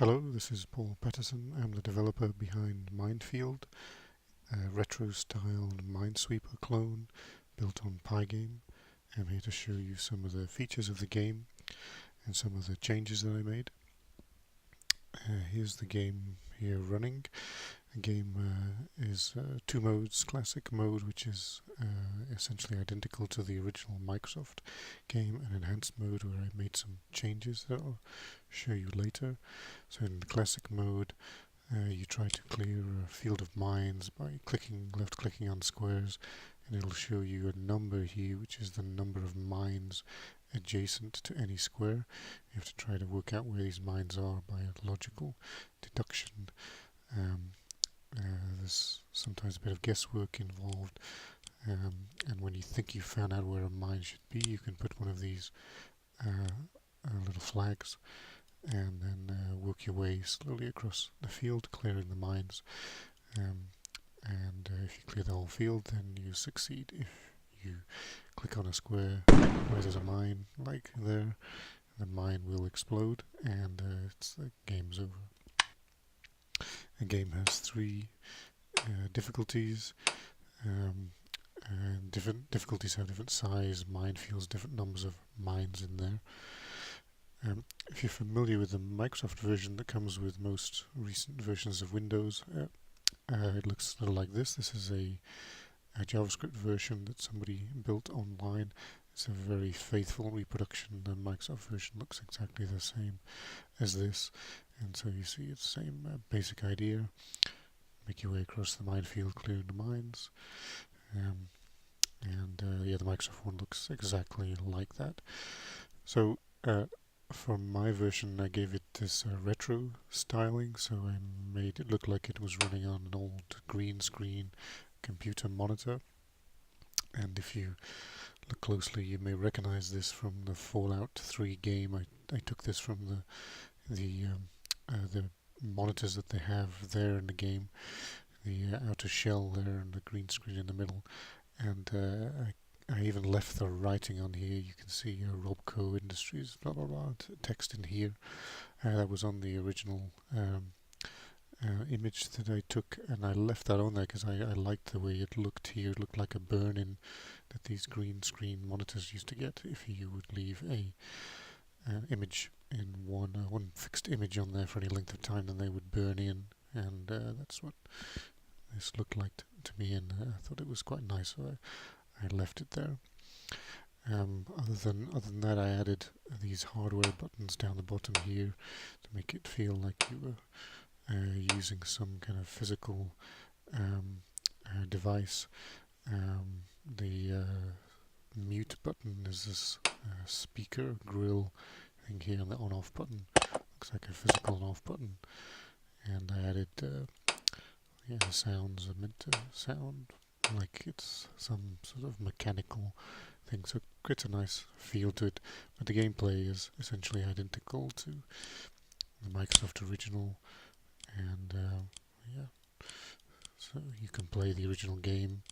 Hello, this is Paul Patterson. I'm the developer behind Minefield, a retro-styled Minesweeper clone built on Pygame. I'm here to show you some of the features of the game and some of the changes that I made. Here's the game here running. The game is two modes: classic mode, which is essentially identical to the original Microsoft game, and enhanced mode, where I made some changes that I'll show you later. So in the classic mode, you try to clear a field of mines by left clicking on squares, and it'll show you a number here, which is the number of mines adjacent to any square. You have to try to work out where these mines are by a logical deduction. There's sometimes a bit of guesswork involved, and when you think you've found out where a mine should be, you can put one of these little flags and then work your way slowly across the field, clearing the mines. If you clear the whole field, then you succeed. If you click on a square where there's a mine, like there, the mine will explode, and the game's over. The game has three difficulties. And different difficulties have different size minefields, different numbers of mines in there. If you're familiar with the Microsoft version that comes with most recent versions of Windows, it looks a little like this. This is a JavaScript version that somebody built online. It's a very faithful reproduction. The Microsoft version looks exactly the same as this, and so you see it's the same basic idea. Make your way across the minefield, clearing the mines. The Microsoft one looks exactly like that. So for my version, I gave it this retro styling, so I made it look like it was running on an old green screen computer monitor. And if you look closely, you may recognize this from the Fallout 3 game. I took this from the monitors that they have there in the game, the outer shell there and the green screen in the middle. And I even left the writing on here. You can see Robco Industries, blah blah blah, text in here. That was on the original image that I took, and I left that on there because I liked the way it looked here. It looked like a burn-in that these green screen monitors used to get if you would leave a image in one fixed image on there for any length of time, then they would burn in, and that's what this looked like to me, and I thought it was quite nice, so I left it there. Other than that, I added these hardware buttons down the bottom here to make it feel like you were using some kind of physical device. The mute button is this speaker grill thing here, and the on-off button looks like a physical on-off button. And I added the sounds are meant to sound like it's some sort of mechanical thing, so it creates a nice feel to it. But the gameplay is essentially identical to the Microsoft original, and so you can play the original game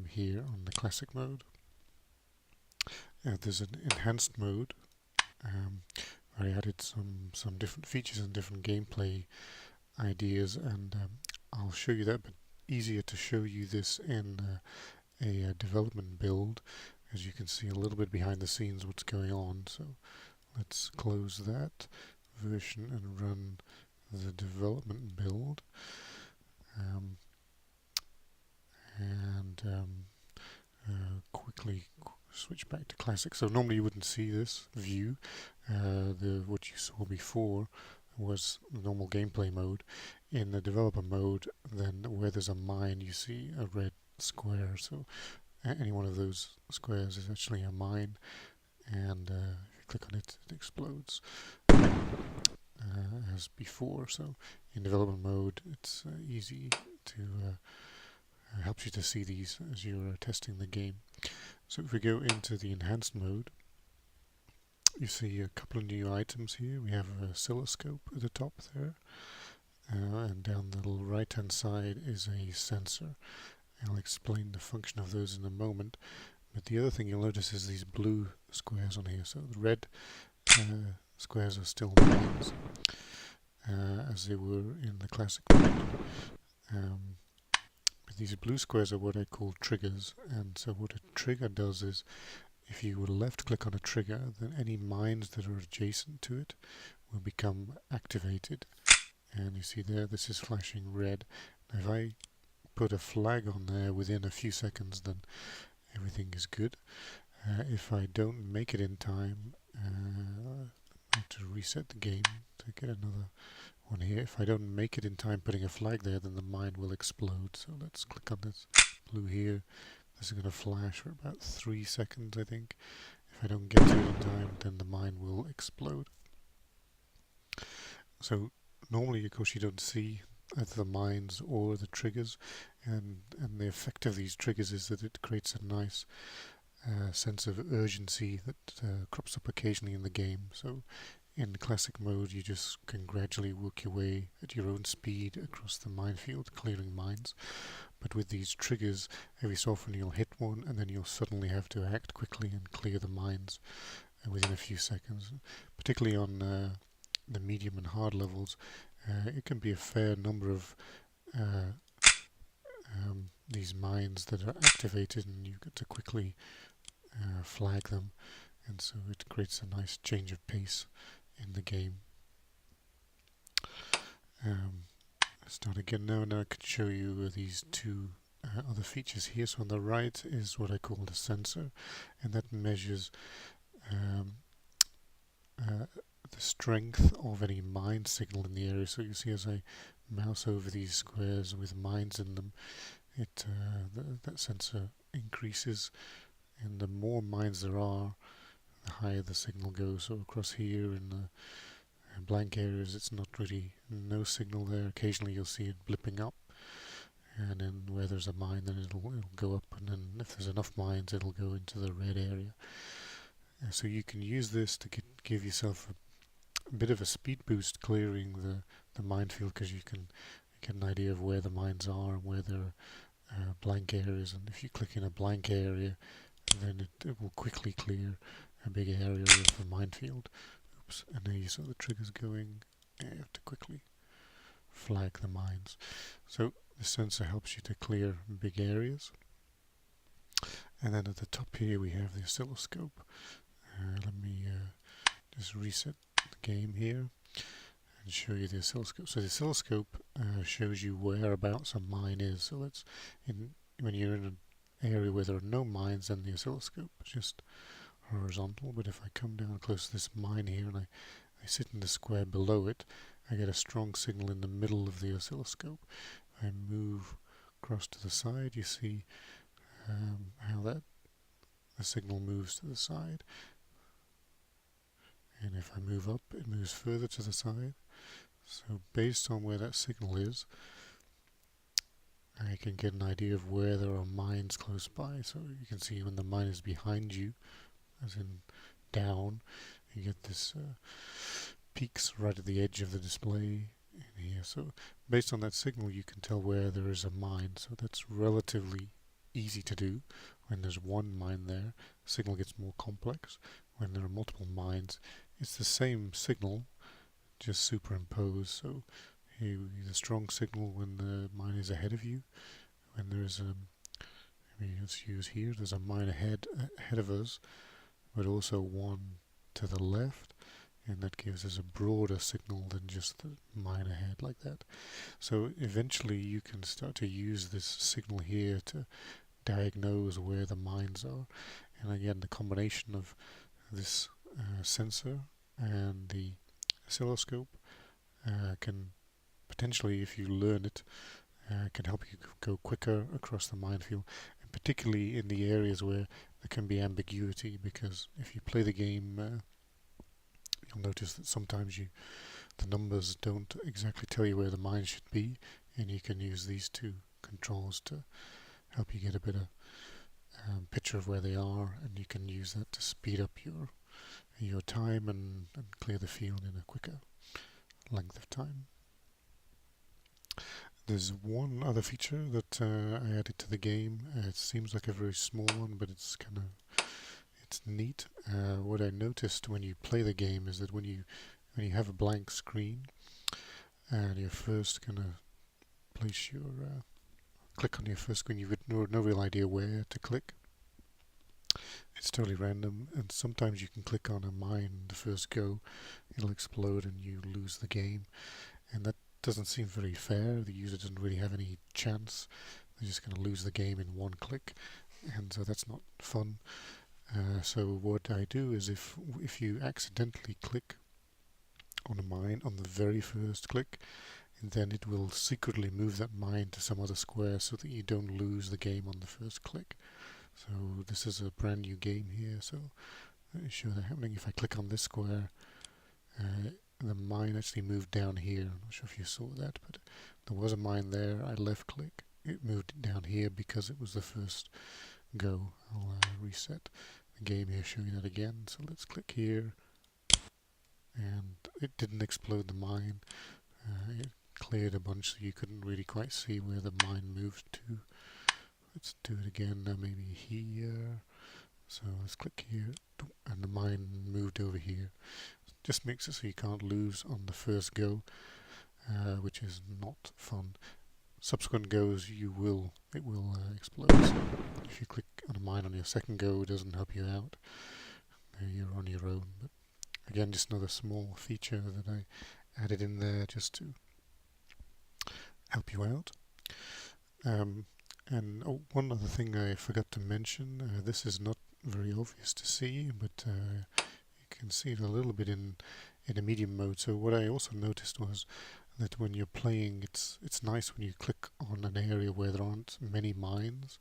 here on the classic mode. There's an enhanced mode where I added some different features and different gameplay ideas, and I'll show you that, but easier to show you this in a development build, as you can see a little bit behind the scenes what's going on. So let's close that version and run the development build, quickly switch back to classic. So normally you wouldn't see this view. What you saw before was the normal gameplay mode. In the developer mode, then where there's a mine, you see a red square. So any one of those squares is actually a mine, and if you click on it, it explodes as before. So in development mode, it's easy to helps you to see these as you're testing the game. So if we go into the enhanced mode, you see a couple of new items here. We have an oscilloscope at the top there, and down the right hand side is a sensor. I'll explain the function of those in a moment, but the other thing you'll notice is these blue squares on here. So the red squares are still mines, as they were in the classic mode. But these blue squares are what I call triggers, and so what a trigger does is, if you would left click on a trigger, then any mines that are adjacent to it will become activated. And you see there, this is flashing red. Now if I put a flag on there within a few seconds, then everything is good. If I don't make it in time, I have to reset the game to get another one here. If I don't make it in time putting a flag there, then the mine will explode. So let's click on this blue here. This is going to flash for about 3 seconds, I think. If I don't get to it in time, then the mine will explode. So normally, of course, you don't see either the mines or the triggers, and the effect of these triggers is that it creates a nice sense of urgency that crops up occasionally in the game. So in classic mode, you just can gradually work your way at your own speed across the minefield, clearing mines. But with these triggers, every so often you'll hit one, and then you'll suddenly have to act quickly and clear the mines within a few seconds. Particularly on the medium and hard levels, it can be a fair number of these mines that are activated, and you've got to quickly flag them, and so it creates a nice change of pace in the game. Start again now, and I can show you these two other features here. So on the right is what I call the sensor, and that measures the strength of any mine signal in the area. So you see, as I mouse over these squares with mines in them, that sensor increases, and the more mines there are, the higher the signal goes. So across here in the blank areas, it's not really no signal there. Occasionally you'll see it blipping up, and then where there's a mine, then it'll go up, and then if there's enough mines, it'll go into the red area. So you can use this to give yourself a bit of a speed boost clearing the minefield, because you can get an idea of where the mines are and where there are blank areas, and if you click in a blank area, then it will quickly clear a big area of the minefield. Oops, and there you saw the triggers going. You have to quickly flag the mines. So the sensor helps you to clear big areas. And then at the top here we have the oscilloscope. Let me just reset the game here and show you the oscilloscope. So the oscilloscope shows you whereabouts a mine is. So that's when you're in an area where there are no mines, then the oscilloscope is just horizontal. But if I come down close to this mine here and I sit in the square below it, I get a strong signal in the middle of the oscilloscope. I move across to the side, you see how the signal moves to the side, and if I move up, it moves further to the side. So based on where that signal is, I can get an idea of where there are mines close by. So you can see when the mine is behind you, as in down, you get this peaks right at the edge of the display in here. So based on that signal, you can tell where there is a mine. So that's relatively easy to do. When there's one mine there, the signal gets more complex. When there are multiple mines, it's the same signal, just superimposed. So here you get a strong signal when the mine is ahead of you. When there's let's use here, there's a mine ahead of us, but also one to the left, and that gives us a broader signal than just the mine ahead like that. So eventually you can start to use this signal here to diagnose where the mines are. And again, the combination of this sensor and the oscilloscope can potentially, if you learn it, can help you go quicker across the minefield, and particularly in the areas where there can be ambiguity, because if you play the game, you'll notice that sometimes the numbers don't exactly tell you where the mine should be, and you can use these two controls to help you get a better picture of where they are, and you can use that to speed up your time and clear the field in a quicker length of time. There's one other feature that I added to the game. It seems like a very small one, but it's it's neat. What I noticed when you play the game is that when you have a blank screen and you're first gonna place your click on your first screen, you've got no real idea where to click. It's totally random, and sometimes you can click on a mine the first go, it'll explode and you lose the game, and that doesn't seem very fair. The user doesn't really have any chance. They're just going to lose the game in one click, and so that's not fun. So what I do is if you accidentally click on a mine on the very first click, and then it will secretly move that mine to some other square so that you don't lose the game on the first click. So this is a brand new game here, so let me show that happening. If I click on this square, the mine actually moved down here. I'm not sure if you saw that, but there was a mine there. I left click, it moved down here because it was the first go. I'll reset the game here, show you that again. So let's click here, and it didn't explode the mine. It cleared a bunch, so you couldn't really quite see where the mine moved to. Let's do it again, maybe here. So let's click here, and the mine moved over here. Just makes it so you can't lose on the first go, which is not fun. Subsequent goes, it will explode. So if you click on a mine on your second go, it doesn't help you out. You're on your own. But again, just another small feature that I added in there just to help you out. And one other thing I forgot to mention, this is not very obvious to see, but you can see it a little bit in a medium mode. So what I also noticed was that when you're playing, it's nice when you click on an area where there aren't many mines,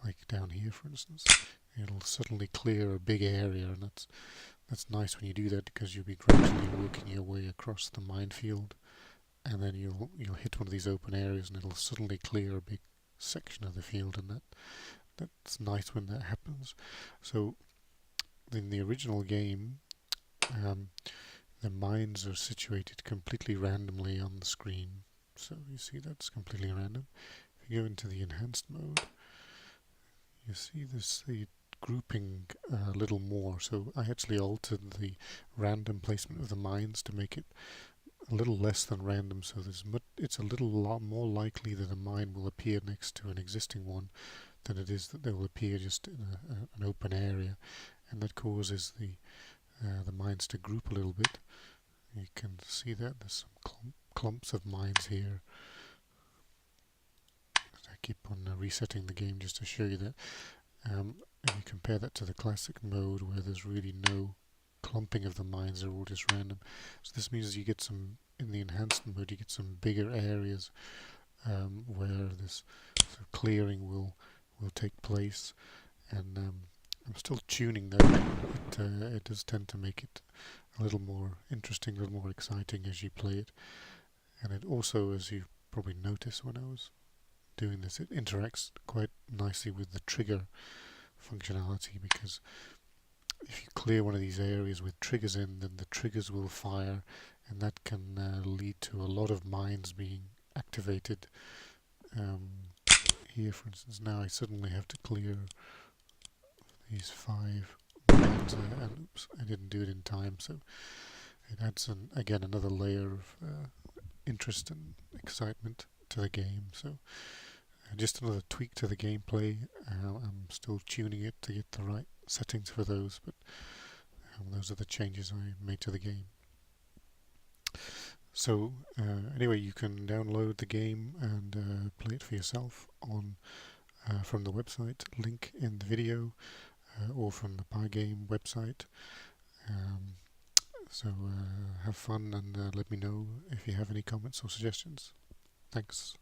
like down here for instance. It'll suddenly clear a big area, and that's nice when you do that, because you'll be gradually working your way across the minefield, and then you'll hit one of these open areas and it'll suddenly clear a big section of the field, and that's nice when that happens. So in the original game, the mines are situated completely randomly on the screen. So you see that's completely random. If you go into the enhanced mode, you see the grouping a little more. So I actually altered the random placement of the mines to make it a little less than random, so it's a lot more likely that a mine will appear next to an existing one than it is that they will appear just in an open area, and that causes the mines to group a little bit. You can see that there's some clumps of mines here. I keep on resetting the game just to show you that. And you compare that to the classic mode, where there's really no clumping of the mines, are all just random. So this means you get some, in the enhanced mode, you get some bigger areas where this sort of clearing will take place. And I'm still tuning that. It does tend to make it a little more interesting, a little more exciting as you play it. And it also, as you probably noticed when I was doing this, it interacts quite nicely with the trigger functionality, because if you clear one of these areas with triggers in, then the triggers will fire, and that can lead to a lot of mines being activated. Here, for instance, now I suddenly have to clear these 5 mines, and oops, I didn't do it in time, so it adds again another layer of interest and excitement to the game. So just another tweak to the gameplay. I'm still tuning it to get the right settings for those, but those are the changes I made to the game. So anyway, you can download the game and play it for yourself on from the website, link in the video, or from the Pygame website. So have fun, and let me know if you have any comments or suggestions. Thanks.